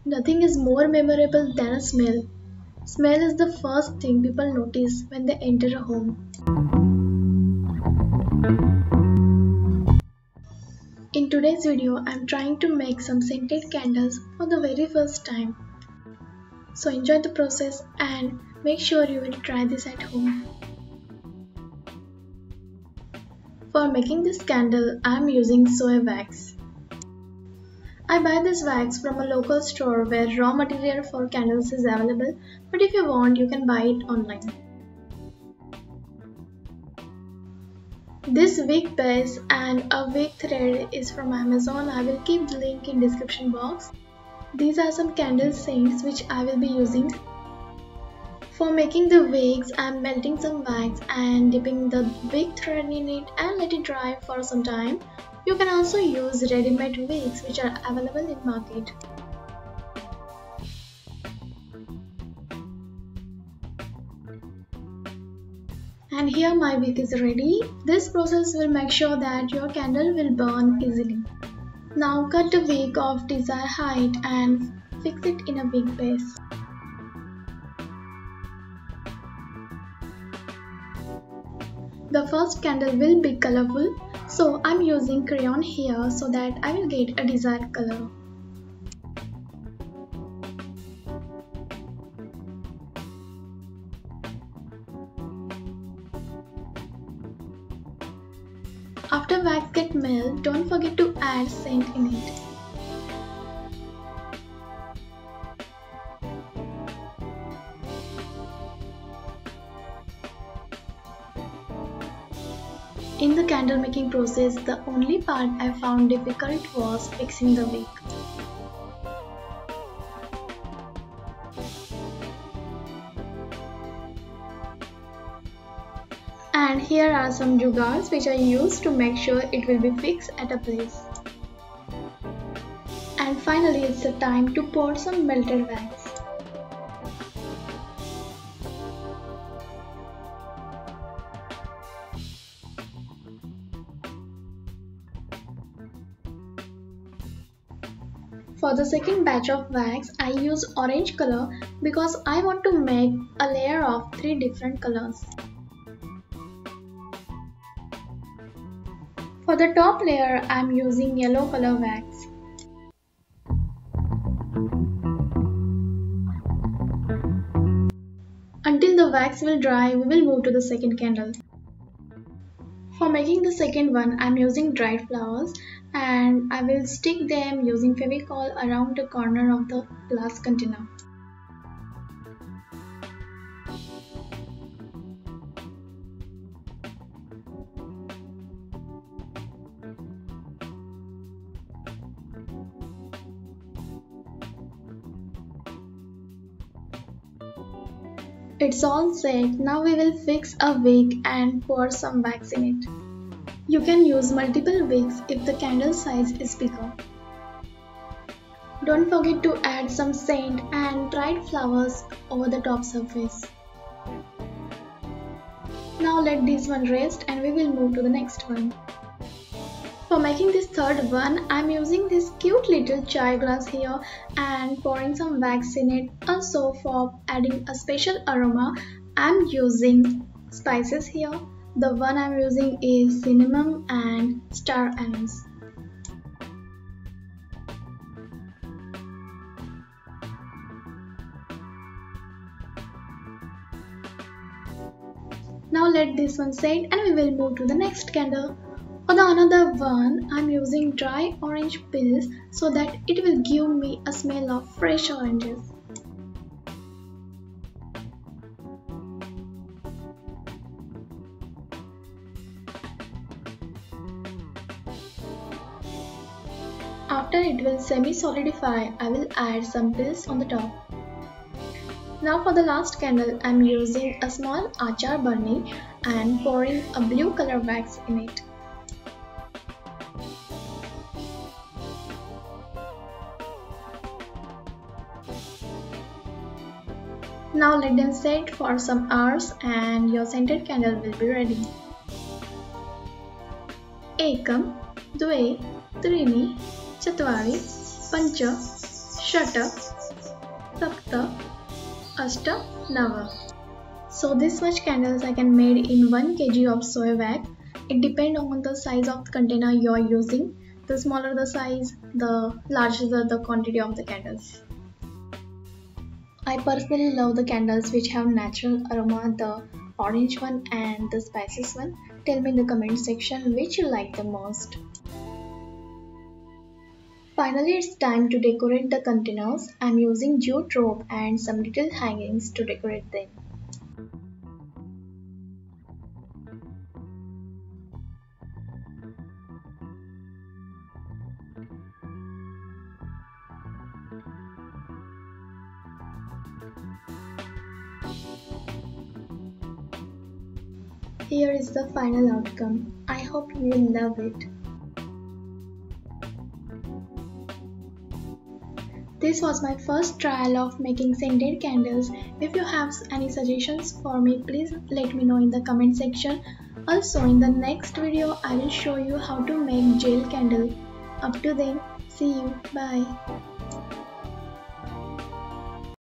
Nothing is more memorable than a smell. Smell is the first thing people notice when they enter a home. In today's video, I'm trying to make some scented candles for the very first time. So enjoy the process and make sure you will try this at home. For making this candle, I'm using soy wax. I buy this wax from a local store where raw material for candles is available, but if you want, you can buy it online. This wick base and a wick thread is from Amazon. I will keep the link in description box. These are some candle scents which I will be using. For making the wicks, I am melting some wax and dipping the wick thread in it and let it dry for some time. You can also use ready-made wicks which are available in market. And here my wick is ready. This process will make sure that your candle will burn easily. Now cut the wick of desired height and fix it in a wick base. The first candle will be colorful, so I'm using crayon here so that I will get a desired color. After wax gets melted, don't forget to add scent in it. In the candle making process, the only part I found difficult was fixing the wick. And here are some jugaads which I used to make sure it will be fixed at a place. And finally, it's the time to pour some melted wax. For the second batch of wax, I use orange color because I want to make a layer of 3 different colors. For the top layer, I am using yellow color wax. Until the wax will dry, we will move to the second candle. For making the second one, I am using dried flowers and I will stick them using Fevicol around the corner of the glass container. It's all set. Now we will fix a wick and pour some wax in it. You can use multiple wicks if the candle size is bigger. Don't forget to add some scent and dried flowers over the top surface. Now let this one rest and we will move to the next one. For making this third one, I am using this cute little chai glass here and pouring some wax in it. Also for adding a special aroma, I am using spices here. The one I am using is cinnamon and star anise. Now let this one set and we will move to the next candle. For the another one, I am using dry orange peels so that it will give me a smell of fresh oranges. After it will semi-solidify, I will add some peels on the top. Now for the last candle, I am using a small achar burning and pouring a blue color wax in it. Now let them set for some hours and your scented candle will be ready. Ekam, Dve, Trini, Chatvari, Pancha, Shata, Sapta, Ashta, Nava. So this much candles I can made in 1 kg of soy wax. It depends on the size of the container you are using. The smaller the size, the larger the quantity of the candles. I personally love the candles which have natural aroma, the orange one and the spices one. Tell me in the comment section which you like the most. Finally, it's time to decorate the containers. I'm using jute rope and some little hangings to decorate them. Here is the final outcome. I hope you will love it. This was my first trial of making scented candles. If you have any suggestions for me, please let me know in the comment section. Also, in the next video, I will show you how to make gel candle. Up to then, see you. Bye.